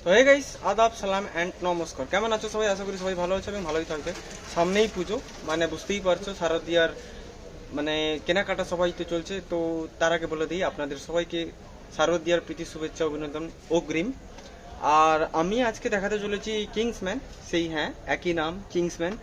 Hey guys, আদাব, সালাম and নমস্কার। কেমন আছো সবাই? আশা করি সবাই ভালো আছে এবং ভালোই থাকবে। সামনেই পুজো, মানে বুঝতেই পারছো, শারদীয়ার মানে কেনাকাটা সবাই তো চলছে। তো তার আগে বলে দিই আপনাদের সবাইকে শারদীয়ার প্রীতি শুভেচ্ছা, অভিনন্দন অগ্রিম। আর আমি আজকে দেখাতে চলেছি কিংসম্যান, সেই হ্যাঁ একই নাম কিংসম্যান।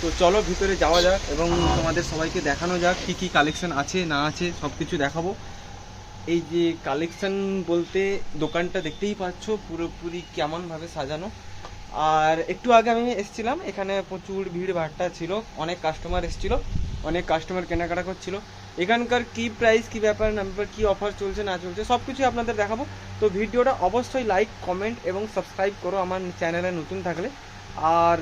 তো চলো ভিতরে যাওয়া যাক এবং তোমাদের সবাইকে দেখানো যাক কি কি কালেকশন আছে না আছে সব কিছু দেখাবো। এই যে কালেকশন বলতে দোকানটা দেখতেই পাচ্ছ পুরোপুরি কেমনভাবে সাজানো। আর একটু আগে আমি এসেছিলাম, এখানে প্রচুর ভিড় ভাট্টা ছিল, অনেক কাস্টমার এসেছিল, অনেক কাস্টমার কেনাকাটা করছিল। এখানকার কি প্রাইস, কি ব্যাপার না ব্যাপার, কী অফার চলছে না চলছে সব কিছুই আপনাদের দেখাবো। তো ভিডিওটা অবশ্যই লাইক, কমেন্ট এবং সাবস্ক্রাইব করো আমার চ্যানেলে নতুন থাকলে। আর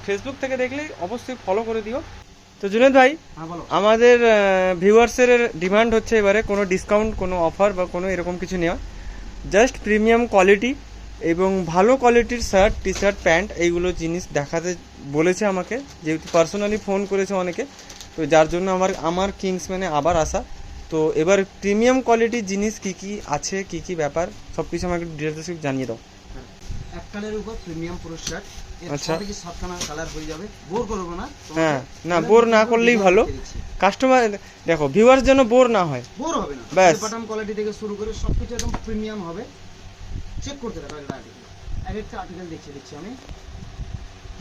ফেসবুক থেকে দেখলে অবশ্যই ফলো করে দিও। তো জুনেদ ভাই, আমাদের ভিউয়ার্সের ডিমান্ড হচ্ছে এবারে কোনো ডিসকাউন্ট, কোনো অফার বা কোনো এরকম কিছু নেওয়া, জাস্ট প্রিমিয়াম কোয়ালিটি এবং ভালো কোয়ালিটির শার্ট, টি শার্ট, প্যান্ট এইগুলো জিনিস দেখাতে বলেছে আমাকে, যেহেতু পার্সোনালি ফোন করেছে অনেকে। তো যার জন্য আমার কিংসম্যানে আবার আসা। তো এবার প্রিমিয়াম কোয়ালিটির জিনিস কি কি আছে, কি কি ব্যাপার সব কিছু আমাকে ডিটেলস জানিয়ে দাও। এক কালারের উপর প্রিমিয়াম পুরো শার্ট। আচ্ছা, থেকে 7খানা কালার হয়ে যাবে, বোর করব না। হ্যাঁ, না বোর না করলেই ভালো, কাস্টমার দেখো ভিউয়ার্স যেন বোর না হয়, বোর হবে না। ব্যাস, বটম কোয়ালিটি থেকে শুরু করে সবকিছু একদম প্রিমিয়াম হবে। চেক করতে থাকো একটা আর্টিকেল, একটা আর্টিকেল দিচ্ছি আমি।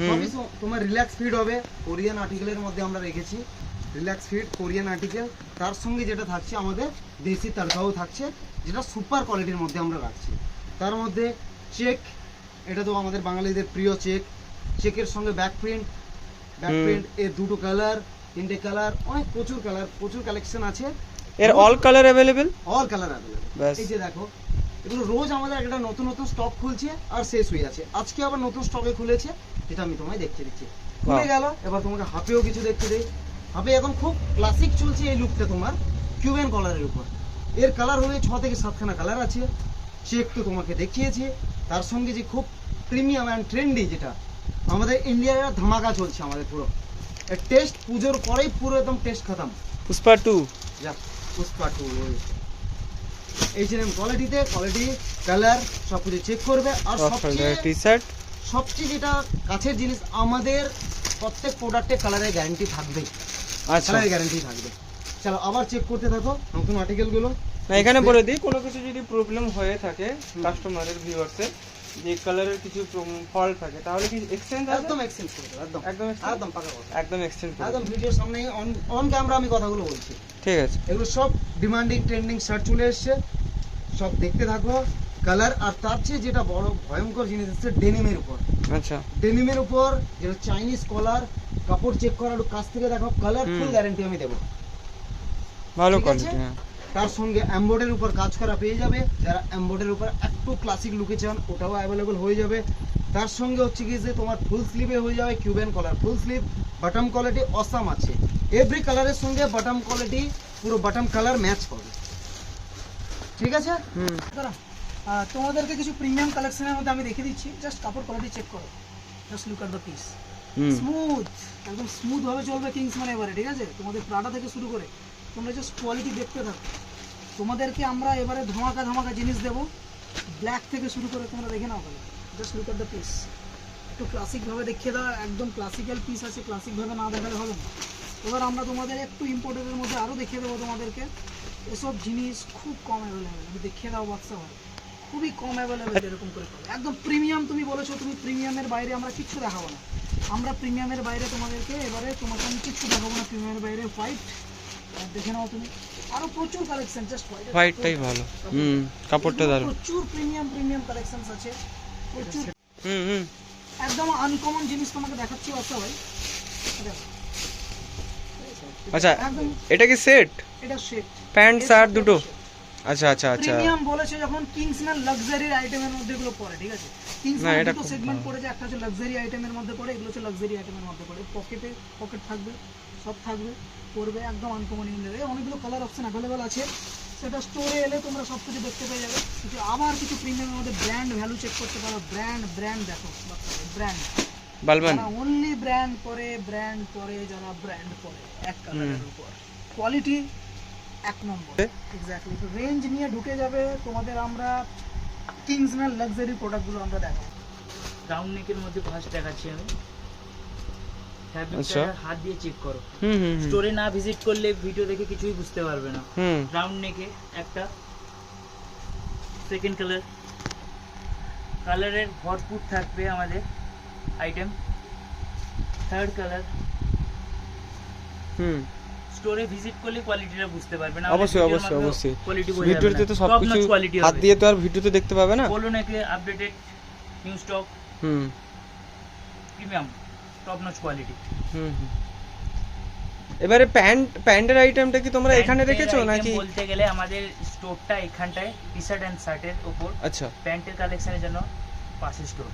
সবই তোমার রিল্যাক্স ফিট হবে। কোরিয়ান আর্টিকেলের মধ্যে আমরা রেখেছি রিল্যাক্স ফিট কোরিয়ান আর্টিকেল। তার সঙ্গে যেটা থাকছে আমাদের দেশি তারকাও থাকছে, যেটা সুপার কোয়ালিটির মধ্যে আমরা রাখছি। তার মধ্যে চেক, এটা তো আমাদের বাঙালিদের প্রিয় চেক। চেকের সঙ্গে ব্যাক প্রিন্ট এর দুটো কালার, তিনটে কালার, অনেক প্রচুর কালার, প্রচুর কালেকশন আছে। এর all colour available, all colour available. এই যে দেখো, এগুলো রোজ আমাদের একটা নতুন নতুন স্টক খুলছে আর শেষ হয়ে যাচ্ছে। আজকে আবার নতুন স্টকে খুলেছে, যেটা আমি তোমায় দেখিয়ে দিচ্ছি। খুলে গেল, এবার তোমাকে হাফেও কিছু দেখতে দেই। হাফে এখন খুব ক্লাসিক চলছে এই লুকটা তোমার, কিউবেন কলারের উপর। এর কালার হবে 6 থেকে 7খানা কালার আছে। চেক তো তোমাকে দেখিয়েছি, তার সঙ্গে যে খুব প্রিমিয়াম অ্যান্ড ট্রেন্ডি, যেটা আমাদের ইন্ডিয়ার ধামাকা চলছে আমাদের পুরো টেস্ট, পুজোর পরেই পুরো একদম টেস্ট খতম। পুষ্পা 2, যা পুষ্পা 2 এইচএম কোয়ালিটিতে, কোয়ালিটি, কালার সব কিছু চেক করবে। আর সবচেয়ে টি শার্ট, সবচেয়ে যেটা কাছের জিনিস, আমাদের প্রত্যেক প্রোডাক্টে কালারের গ্যারান্টি থাকবে। আচ্ছা, কালারের গ্যারান্টি থাকবে। চলো আবার চেক করতে থাকো নতুন আর্টিকেলগুলো। না এখানে বলে দিই, কোনো কিছু যদি প্রবলেম হয়ে থাকে কাস্টমারের, ভিউয়ার্সের, যে কালারের কিছু ফল্ট থাকে, তাহলে কি এক্সচেঞ্জ? একদম এক্সচেঞ্জ করে দেব, একদম একদম একদম পাকা কথা, একদম এক্সচেঞ্জ করে একদম ভিডিওর সামনে অন ক্যামেরা আমি কথাগুলো বলছি। ঠিক আছে। এগুলো সব ডিমান্ডিং ট্রেন্ডিং শার্ট চলে এসছে, সব দেখতে থাকো কালার। আর তার চেয়ে যেটা বড় ভয়ঙ্কর জিনিস হচ্ছে ডেনিমের উপর। আচ্ছা, ডেনিমের উপর যেটা চাইনিজ কলার, কাপড় চেক করার কাছ থেকে দেখো, কালার ফুল গ্যারান্টি আমি দেবো, ভালো কোয়ালিটি। হ্যাঁ, তার সঙ্গে এমব্রয়ডারির উপর কাজ করা পেয়ে যাবে। যারা এমব্রয়ডারির উপর একটু ক্লাসিক লুকে চান, ওটাও অ্যাভেলেবল হয়ে যাবে। তার সঙ্গে হচ্ছে কি যে তোমার ফুল স্লিভে হয়ে যাবে Cuban collar, full sleeve, bottom quality awesome আছে। এভরি কালারের সঙ্গে বটম কোয়ালিটি, পুরো বটম কালার ম্যাচ করবে। ঠিক আছে, তোমাদেরকে কিছু প্রিমিয়াম কালেকশনের মধ্যে আমি দেখিয়ে দিচ্ছি। জাস্ট কাপড় কোয়ালিটি চেক করো, just look at the piece. Smooth, একদম স্মুথ ভাবে চলবে কিংসম্যান এবারে। ঠিক আছে, তোমাদের প্রাডা থেকে শুরু করে তোমরা জাস্ট কোয়ালিটি দেখতে থাকো। তোমাদেরকে আমরা এবারে ধামাকা ধামাকা জিনিস দেবো, ব্ল্যাক থেকে শুরু করে তোমরা দেখে নাও। Just look at the piece, একটু ক্লাসিকভাবে দেখিয়ে দাও। একদম ক্লাসিক্যাল পিস আছে, ক্লাসিকভাবে না দেখালে হবে না। এবার আমরা তোমাদের একটু ইম্পোর্টেন্টের মধ্যে আরও দেখিয়ে দেবো তোমাদেরকে। এসব জিনিস খুব কম অ্যাভেলেবেল, আমি দেখিয়ে দাও হোয়াটসঅ্যাপে, খুবই কম অ্যাভেলেবেল। এরকম করে পাবে একদম প্রিমিয়াম। তুমি বলেছো তুমি প্রিমিয়ামের বাইরে আমরা কিচ্ছু দেখাবো না। আমরা প্রিমিয়ামের বাইরে তোমাদেরকে এবারে তোমাকে আমি কিচ্ছু দেখাবো না। প্রিমিয়ামের বাইরে হোয়াইট দেখে নাও তুমি, আরো প্রচুর কালেকশন। জাস্ট হোয়াইটটাই ভালো। কাপড়টা দারুণ, প্রচুর প্রিমিয়াম কালেকশনস আছে, প্রচুর। একদম আনকমন জিনিস তোমাকে দেখাচ্ছি বাচ্চা ভাই। আচ্ছা, এটা কি সেট? এটা সেট, প্যান্ট শার্ট দুটো। আচ্ছা আচ্ছা আচ্ছা, প্রিমিয়াম বলেছে যখন কিংসম্যান লাক্সারি আইটেমের মধ্যে এগুলো পড়ে। ঠিক আছে, কিংসম্যান দুটো সেগমেন্ট পড়েছে, একটা হচ্ছে লাক্সারি আইটেমের মধ্যে পড়ে, এগুলো হচ্ছে লাক্সারি আইটেমের মধ্যে পড়ে। পকেট থাকবে, সব থাকবে, পড়বে একদম আনকমন ইউনিক। অনেকগুলো কালার অপশন অ্যাভেলেবল আছে, সেটা স্টোরে এলে তোমরা সব কিছু দেখতে পেয়ে যাবে। কিছু আবার কিছু প্রিমিয়ামের মধ্যে ব্র্যান্ড ভ্যালু চেক করতে পারো। ব্র্যান্ড দেখো, ব্র্যান্ড বালবান যারা অনলি ব্র্যান্ড পরে যারা ব্র্যান্ড পরে এক কালারের উপর কোয়ালিটি এক নম্বর। এক্স্যাক্টলি। তো রেঞ্জ নিয়ে ঢুকে যাবে তোমাদের আমরা কিংসম্যান লাক্সারি প্রোডাক্টগুলো আমরা দেখাবো। রাউন্ড নেকের মধ্যে ফার্স্ট দেখাচ্ছি আমি। আচ্ছা। ফ্যাব্রিকটা হাত দিয়ে চেক করো। হুম স্টোরে না ভিজিট করলে ভিডিও দেখে কিছুই বুঝতে পারবে না। হুম রাউন্ড নেকে একটা সেকেন্ড কালারের ভরপুর থাকবে আমাদের আইটেম। থার্ড কালার হুম স্টোরে ভিজিট করলে কোয়ালিটিটা বুঝতে পারবে না। অবশ্যই অবশ্যই অবশ্যই কোয়ালিটি ভিডিওতে তো সবকিছু হাত দিয়ে তো আর ভিডিওতে দেখতে পাবে না। বলো নাকি আপডেটেড নিউ স্টক হুম প্রিমিয়াম টপ নচ কোয়ালিটি। হুম এবারে প্যান্টের আইটেমটা কি তোমরা এখানে রেখেছো নাকি? বলতে গেলে আমাদের স্টোরটা এখানটায় টি শার্ট এন্ড শার্টের উপর। আচ্ছা প্যান্টের কালেকশনের জন্য পাশে স্টোর।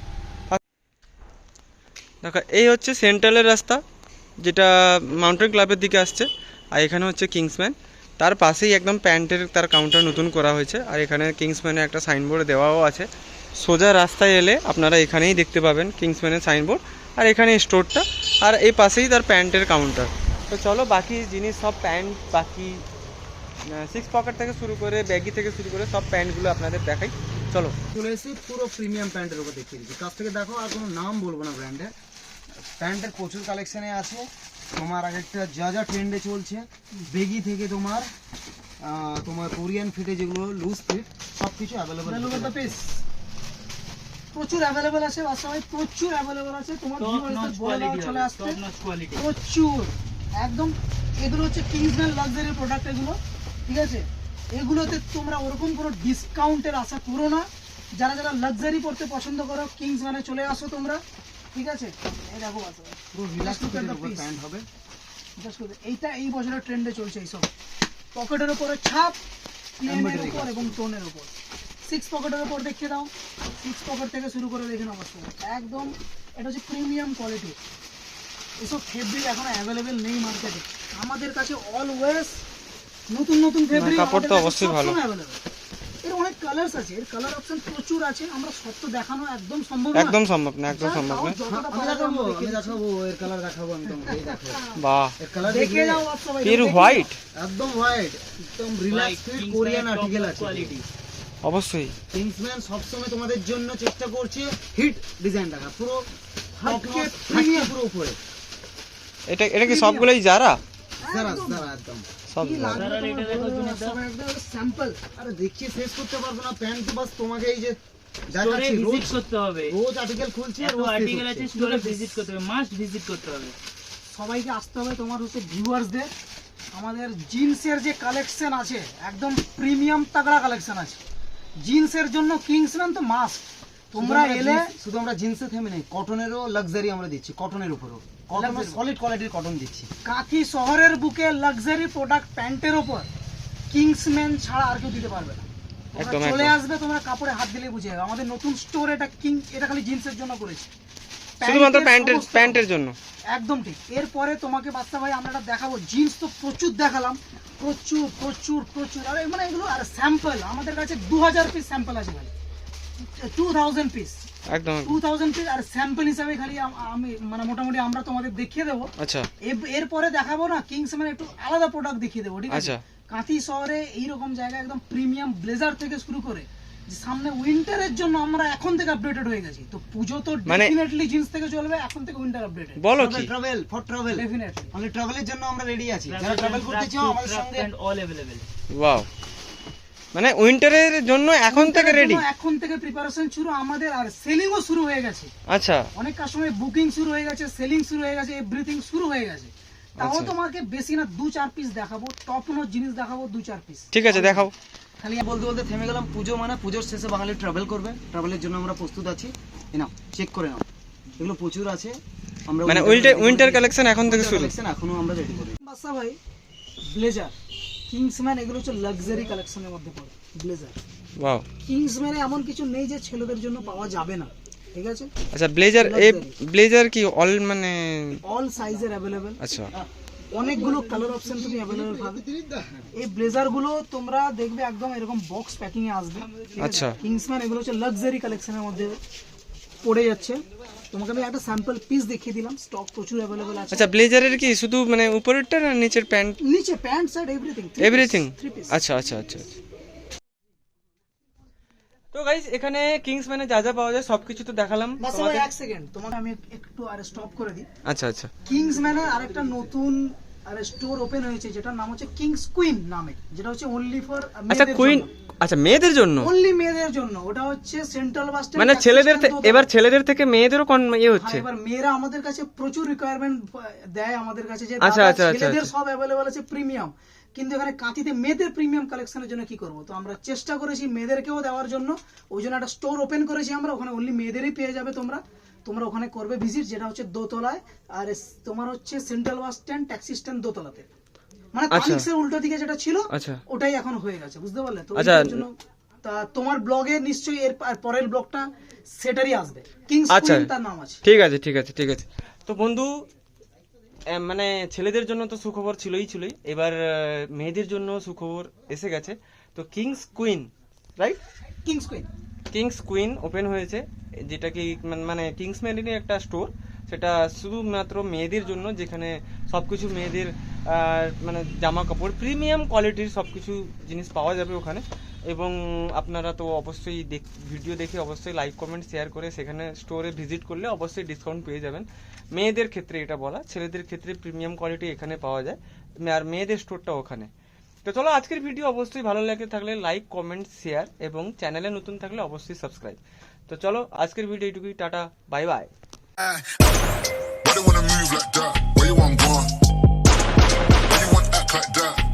দেখো এই হচ্ছে সেন্ট্রালের রাস্তা যেটা মাউন্টেন ক্লাবের দিকে আসছে, আর এখানে হচ্ছে কিংসম্যান। তার পাশেই একদম প্যান্টের তার কাউন্টার নতুন করা হয়েছে, আর এখানে কিংসম্যানের একটা সাইনবোর্ড দেওয়াও আছে। সোজা রাস্তায় এলে আপনারা এখানেই দেখতে পাবেন কিংসম্যানের সাইনবোর্ড, আর এখানে স্টোরটা, আর এই পাশেই তার প্যান্টের কাউন্টার। তো চলো বাকি জিনিস সব প্যান্ট, বাকি 6 পকেট থেকে শুরু করে ব্যাগি থেকে শুরু করে সব প্যান্টগুলো আপনাদের দেখাই। চলো চলে এসেছি পুরো প্রিমিয়াম প্যান্টের উপর দেখিয়ে দিচ্ছি। কাছ থেকে দেখো, আর কোনো নাম বলবো না ব্র্যান্ডের। প্যান্টের প্রচুর কালেকশানে আছে তোমার। আগেরটা যা ট্রেন্ডে চলছে, বেগি থেকে তোমার কোরিয়ান ফিটে যেগুলো লুজ ফিট, সব কিছু অ্যাভেলেবল। প্রচুর অ্যাভেলেবল আছে বাস্তবে, প্রচুর অ্যাভেলেবল আছে। তোমার ভিউয়ার্সদের বলে দাও চলে আসতে। টপ নচ কোয়ালিটি প্রচুর একদম। এগুলো হচ্ছে কিংসম্যান লাক্সারি প্রোডাক্ট এগুলো, ঠিক আছে? এগুলোতে তোমরা ওরকম কোনো ডিসকাউন্টের আশা করো না। যারা লাক্সারি পড়তে পছন্দ করো কিংসম্যানে চলে আসো তোমরা, ঠিক আছে? এই দেখো বাস্তবে পুরো রিল্যাক্স ফিটের উপর প্যান্ট হবে। এইটা এই বছরের ট্রেন্ডে চলছে এইসব। পকেটের উপরে ছাপ, প্লেনের উপর এবং টোনের উপর। 6 পকেটের উপর দেখিয়ে দাও। 6 পকেট থেকে শুরু করে দেখে নাও বাস্তবে একদম। এটা হচ্ছে প্রিমিয়াম কোয়ালিটি। এসব ফেব্রিক এখন অ্যাভেলেবেল নেই মার্কেটে। আমাদের কাছে অলওয়েজ নতুন ফেব্রিক, কাপড় তো অবশ্যই ভালো। এর অনেক কালারস আছে, এর কালার অপশন প্রচুর আছে। আমরা সব তো দেখানো একদম সম্ভব না। একদম সম্ভব না, একদম সম্ভব না। আমি দেখাবো এর কালার দেখাবো আমি তোমাকে। এই দেখো বাহ, এর কালার দেখে যাও সবাই। পিওর হোয়াইট, একদম হোয়াইট, একদম রিল্যাক্স ফিট কোরিয়ান আর্টিকেল আছে। কোয়ালিটি অবশ্যই। কিংসম্যান সবসময় তোমাদের জন্য চেষ্টা করছে হিট ডিজাইন রাখা, পুরো হাতকে প্রিমিয়াম, পুরো উপরে। এটা কি সবগুলোই যারা? যারা একদম সব কি যারা। লাগবে এটা দেখো তুমি দাও। একদম স্যাম্পল। আরে দেখিয়ে শেষ করতে পারবো না। প্যান্ট তো বাস তোমাকে এই যে স্টোরে দেখাচ্ছি, ভিজিট করতে হবে। রোজ আর্টিকেল খুলছি আর এত রোজ শেষ আর্টিকেল আছে, হচ্ছে। স্টোরে ভিজিট করতে হবে, মাস্ট ভিজিট করতে হবে। সবাইকে আসতে হবে। তোমার হচ্ছে ভিউয়ার্সদের আমাদের জিন্সের যে কালেকশন আছে একদম প্রিমিয়াম তাগড়া কালেকশন আছে। জিন্সের জন্য কিংসম্যান তো মাস্ট। তোমরা এলে শুধু আমরা জিন্সে থেমে নেই, কটনেরও লাক্সারি আমরা দিচ্ছি, কটনের উপরও কটন, সলিড কোয়ালিটির কটন দিচ্ছি। কাঁথি শহরের বুকে লাক্সারি প্রোডাক্ট প্যান্টের ওপর কিংসম্যান ছাড়া আর কেউ দিতে পারবে না। তোমরা একদম, চলে একদম। আসবে, তোমরা কাপড়ে হাত দিলেই বুঝে যাবে। আমাদের নতুন স্টোর এটা এটা খালি জিন্সের জন্য করেছি, শুধুমাত্র সমস্ত- প্যান্টের জন্য। একদম ঠিক। এরপরে তোমাকে বাচ্চা ভাই আমরা এটা দেখাবো। জিন্স তো প্রচুর দেখালাম, প্রচুর। আর মানে এগুলো আর স্যাম্পল আমাদের কাছে 2000 পিস স্যাম্পল আছে ভাই, 2000 পিস, একদম 2000 পিস। আর স্যাম্পল হিসাবে খালি আমি মানে মোটামুটি আমরা তোমাদের দেখিয়ে দেবো। আচ্ছা এরপরে দেখাবো না কিংসম্যান একটু আলাদা প্রোডাক্ট দেখিয়ে দেবো, ঠিক আছে? আচ্ছা। কাঁথি শহরে এইরকম জায়গায় একদম প্রিমিয়াম ব্লেজার থেকে শুরু করে যে সামনে উইন্টারের জন্য আমরা এখন থেকে আপডেটেড হয়ে গেছি। তো পুজো তো মানে- ডেফিনেটলি জিন্স থেকে চলবে, এখন থেকে উইন্টার আপডেটেড বলো কি? Travel for travel, definitely. মানে ট্রাভেলের জন্য আমরা রেডি আছি। যারা ট্রাভেল করতে চাও আমাদের সঙ্গে, অল अवेलेबल। ওয়াও, মানে উইন্টারের জন্য এখন থেকে রেডি। এখন থেকে প্রিপারেশন শুরু আমাদের, আর সেলিংও শুরু হয়ে গেছে। আচ্ছা অনেক কাস্টমার বুকিং শুরু হয়ে গেছে, সেলিং শুরু হয়ে গেছে, এভরিথিং শুরু হয়ে গেছে। তাও আচ্ছা। তোমাকে বেশি না 2-4 পিস দেখাবো, টপ নো জিনিস দেখাবো 2-4 পিস। ঠিক আছে, দেখাও। খালি বলতে থেমে গেলাম। পুজো মানে পুজোর শেষে বাঙালি ট্রাভেল করবে, ট্রাভেলের জন্য আমরা প্রস্তুত আছি। নাও চেক করে নাও, এগুলো প্রচুর আছে। আমরা মানে উইন্টার কালেকশন এখন থেকে শুরু। কালেকশন এখনো আমরা রেডি করি। বাসা ভাই ব্লেজার কিংসম্যান এগুলো হচ্ছে লাক্সারি কালেকশনের মধ্যে পড়ে। ব্লেজার ওয়াও, কিংসম্যানে এমন কিছু নেই যে ছেলেদের জন্য পাওয়া যাবে না, ঠিক আছে? আচ্ছা ব্লেজার, এই ব্লেজার কি অল মানে? অল সাইজের অ্যাভেলেবেল। আচ্ছা অনেকগুলো কালার অপশন তুমি অ্যাভেলেবল পাবে। এই ব্লেজারগুলো তোমরা দেখবে একদম এরকম বক্স প্যাকিং এ আসবে। আচ্ছা। কিংসম্যান এগুলো হচ্ছে লাক্সারি কালেকশনের মধ্যে পড়ে যাচ্ছে। তোমাকে আমি একটা স্যাম্পল পিস দেখিয়ে দিলাম, স্টক প্রচুর অ্যাভেলেবল আছে। আচ্ছা, ব্লেজারের কি শুধু মানে উপরেরটা না নিচের প্যান্ট? নিচে pant shirt everything everything. 3 piece. আচ্ছা আচ্ছা আচ্ছা আচ্ছা। তো গাইস এখানে কিংসম্যানে যা যা পাওয়া যায় সবকিছু তো দেখালাম বাস তোমাদের। ভাই এক সেকেন্ড, তোমাকে আমি একটু আর স্টপ করে দিই। আচ্ছা আচ্ছা কিংসম্যানে আরেকটা নতুন আর স্টোর ওপেন হয়েছে যেটার নাম হচ্ছে কিংস কুইন নামে, যেটা হচ্ছে অনলি ফর আচ্ছা কুইন, আচ্ছা মেয়েদের জন্য? অনলি মেয়েদের জন্য। ওটা হচ্ছে সেন্ট্রাল বাস স্ট্যান্ড, মানে ছেলেদের এবার ছেলেদের থেকে মেয়েদেরও ইয়ে হচ্ছে? এবার মেয়েরা আমাদের কাছে প্রচুর রিকোয়ারমেন্ট দেয় আমাদের কাছে যে আচ্ছা, দাদা, আচ্ছা, আচ্ছা, ছেলেদের আচ্ছা। সব অ্যাভেলেবল আছে প্রিমিয়াম, কিন্তু এখানে কাঁথিতে মেয়েদের প্রিমিয়াম কালেকশনের জন্য কি করব, তো আমরা চেষ্টা করেছি মেয়েদেরকেও দেওয়ার জন্য। ওই জন্য একটা স্টোর ওপেন করেছি আমরা, ওখানে অনলি মেয়েদেরই পেয়ে যাবে তোমরা ওখানে করবে ভিজিট, যেটা হচ্ছে দোতলায়। আর তোমার হচ্ছে central bus stand taxi stand দোতলাতে, মানে আচ্ছা। তালিক্সের উল্টো দিকে যেটা ছিল আচ্ছা ওটাই এখন হয়ে গেছে, বুঝতে পারলে? তো আচ্ছা। ওইটার জন্য তা তোমার ব্লগে নিশ্চয়ই এর পরের ব্লগটা সেটারই আসবে, কিংস আচ্ছা কুইন তার নাম আছে। ঠিক আছে ঠিক আছে ঠিক আছে। তো বন্ধু মানে ছেলেদের জন্য তো সুখবর ছিলই, এবার মেয়েদের জন্য সুখবর এসে গেছে। তো kings queen, right? Kings queen kings queen open হয়েছে, যেটা কি মানে কিংস ম্যানেরই একটা স্টোর, সেটা শুধুমাত্র মেয়েদের জন্য, যেখানে সবকিছু মেয়েদের মানে জামা কাপড় প্রিমিয়াম কোয়ালিটির সবকিছু জিনিস পাওয়া যাবে ওখানে। এবং আপনারা তো অবশ্যই ভিডিও দেখে অবশ্যই লাইক কমেন্ট শেয়ার করে সেখানে স্টোরে ভিজিট করলে অবশ্যই ডিসকাউন্ট পেয়ে যাবেন। মেয়েদের ক্ষেত্রে এটা বলা, ছেলেদের ক্ষেত্রে প্রিমিয়াম কোয়ালিটি এখানে পাওয়া যায়, আর মেয়েদের স্টোরটা ওখানে। তো চলো, আজকের ভিডিও অবশ্যই ভালো লাগে থাকলে লাইক কমেন্ট শেয়ার, এবং চ্যানেলে নতুন থাকলে অবশ্যই সাবস্ক্রাইব। তো চলো আজকের ভিডিও এইটুকুই, tata, bye bye. Why they wanna move like that? Where you want gone? Why you want act like that?